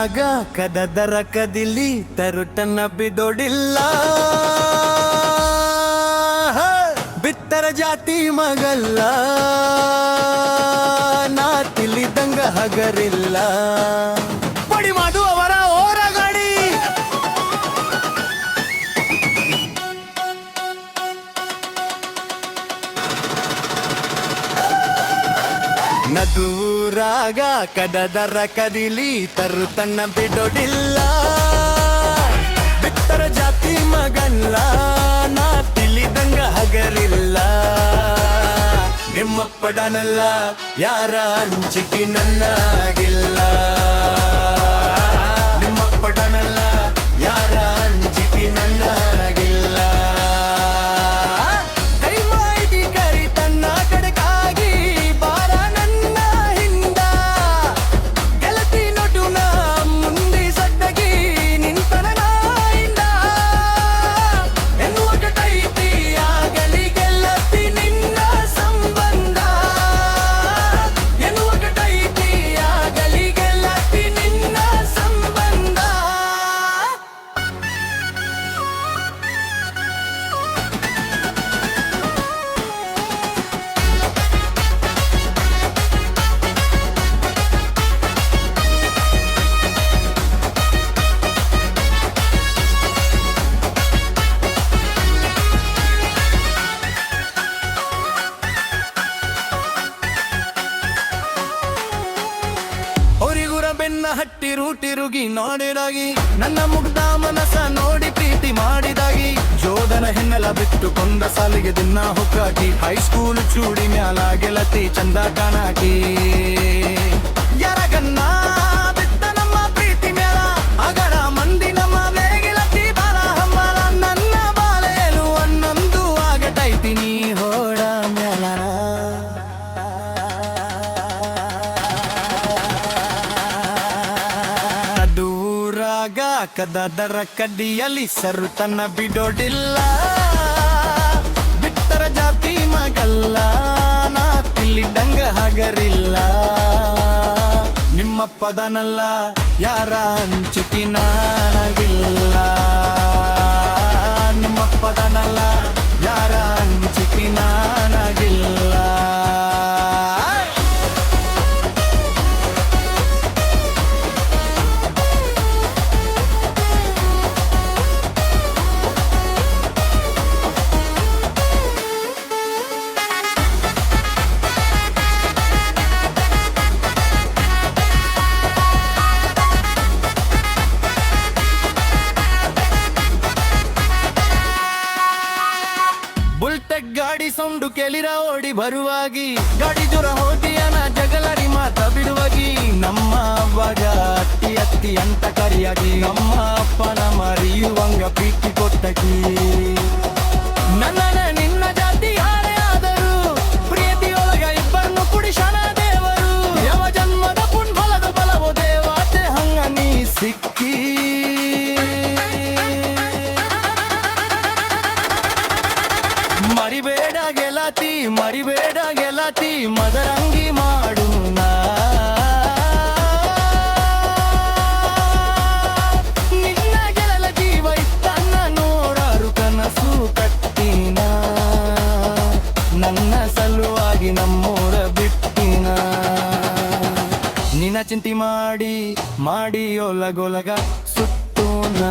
ನದೂರಾಗ ಕದದರ ಕದಿಲಿ ತರುಟನ್ನ ಬಿಡೋಡಿಲ್ಲ ಬಿತ್ತರ ಜಾತಿ ಮಗಲ್ಲ ನಾ ತಿಳಿದಂಗ ಹಗರಿಲ್ಲ ಪಡಿ ಮಾಡು ಅವರ ಓರಗಾಡಿ ನದೂರಾಗ ಕದದರ ಕದಿಲಿ ತರುತನ್ನ ಬಿಡೋಡಿಲ್ಲ ಬಿತ್ತರ ಜಾತಿ ಮಗಲ್ಲ ನಾ ತಿಳಿದಂಗ ಹಗರಿಲ್ಲ ನಿಮ್ಮಪ್ಪಡನಲ್ಲ ಯಾರ ಹಂಚಿಕೆ ನನ್ನಾಗಿಲ್ಲ ನಿಮ್ಮಪ್ಪಡನಲ್ಲ ಯಾರ ಹಂಚಿಕೆ ನನ್ನಾಗಿಲ್ಲ ಕೈ ಮಾಡಿ ಕರಿ ತನ್ನ ಕಡೆಗಾಗಿ ಬಾರ ನನ್ನ ಹಿಂದ ಗೆಳತಿ ನಡುನ ಮುಂದೆ ಸಡ್ಡಗಿ ನಿಂತನ ನಾಯಿಂದ ಎನ್ನುವ ಕಟೈತಿ ಆಗಲಿ ಗೆಳತಿ ನಿನ್ನ ಸಂಬಂಧ ಎನ್ನುವ ಕಟೈತಿ ಆಗಲಿ ಗೆಳತಿ ನಿನ್ನ ಸಂಬಂಧ ಅವರಿಗುರ ಬೆನ್ನ ಹಟ್ಟಿ ರೂಟಿರುಗಿ ನೋಡಿದಾಗಿ ನನ್ನ ಮುಗ್ಧ ಮನಸ ನೋಡಿ ಪ್ರೀತಿ ಮಾಡಿದಾಗಿ ಜೋದನ ಹೆಣ್ಣೆಲ್ಲ ಬಿಟ್ಟು ಕೊಂದ ಸಾಲಿಗೆ ದಿನ ಹೊಕ್ಕಾಕಿ ಹೈಸ್ಕೂಲ್ ಚೂಡಿ ಮ್ಯಾಲ ಗೆಳತಿ ಚಂದ ಕಾಣಾಕಿ ಯಾರಗನ್ನ ಬಿಟ್ಟ ನಮ್ಮ ಪ್ರೀತಿ ಮ್ಯಾಲ ಅಗಡ ಮಂದಿ ನಮ್ಮ ಗೆಳತಿ ಬಾರ ಹಂಬಲ ನನ್ನ ಬಾಳೆಲು ಅನ್ನೊಂದು ಆಗಟೈತಿನಿ ಹೋಡ ಮ್ಯಾಲ ದೂರಾಗ ಕದದರ ಕಡಿಯಲ್ಲಿ ಸರು ತನ್ನ ಬಿಡೋಡಿಲ್ಲ ಬಿತ್ತರ ಜಾತಿ ಮಗಲ್ಲ ನಾ ತಿಳಿದಂಗ ಹಗರಿಲ್ಲ ನಿಮ್ಮ ಪದನಲ್ಲ ಯಾರ ಹಂಚಿಕೆ ನನಗಿಲ್ಲ ನಿಮ್ಮ ಪದನಲ್ಲ ಯಾರ ಹಂಚಿಕೆ ನನಗಿಲ್ಲ ಬುಲ್ಟೆಕ್ ಗಾಡಿ ಸೌಂಡು ಕೇಳಿರ ಓಡಿ ಬರುವಾಗಿ ಗಾಡಿ ಜೋರ ಹೋದಿಯನ ಜಗಳರಿ ಮಾತ ಬಿಡುವಾಗಿ ನಮ್ಮ ಅವ್ವಾಗ ಅತ್ತಿ ಅತ್ತಿ ಅಂತ ಕರಿಯಾಗಿ ನಮ್ಮ ಅಪ್ಪನ ಮರಿಯುವಂಗ ಪ್ರೀತಿ ಕೊಟ್ಟಕಿ ನನ್ನ ನಿನ್ನ ಜಾತಿ ಯಾರೇ ಆದರೂ ಪ್ರೀತಿಯೊಳಗ ಇಬ್ಬರನ್ನು ಕುಡಿಶನ ದೇವರು ಯಾವ ಜನ್ಮದ ಪುಣ್ಫಲದ ಬಲವೋ ದೇವಾತೆ ಹಂಗ ನೀ ಸಿಕ್ಕಿ ಮರಿಬೇಡ ಗೆಳತಿ ಮದರಂಗಿ ಮಾಡು ನಿನ್ನ ಗೆಳಲ ಜೀವ ಇತ್ತನ್ನ ನೋಡಾರು ಕನಸು ಕಟ್ಟಿನ ನನ್ನ ಸಲುವಾಗಿ ನಮ್ಮೂರ ಬಿಟ್ಟಿನ ನಿನ್ನ ಚಿಂತೆ ಮಾಡಿ ಒಲಗೊಲಗ ಸುಟ್ಟೋನ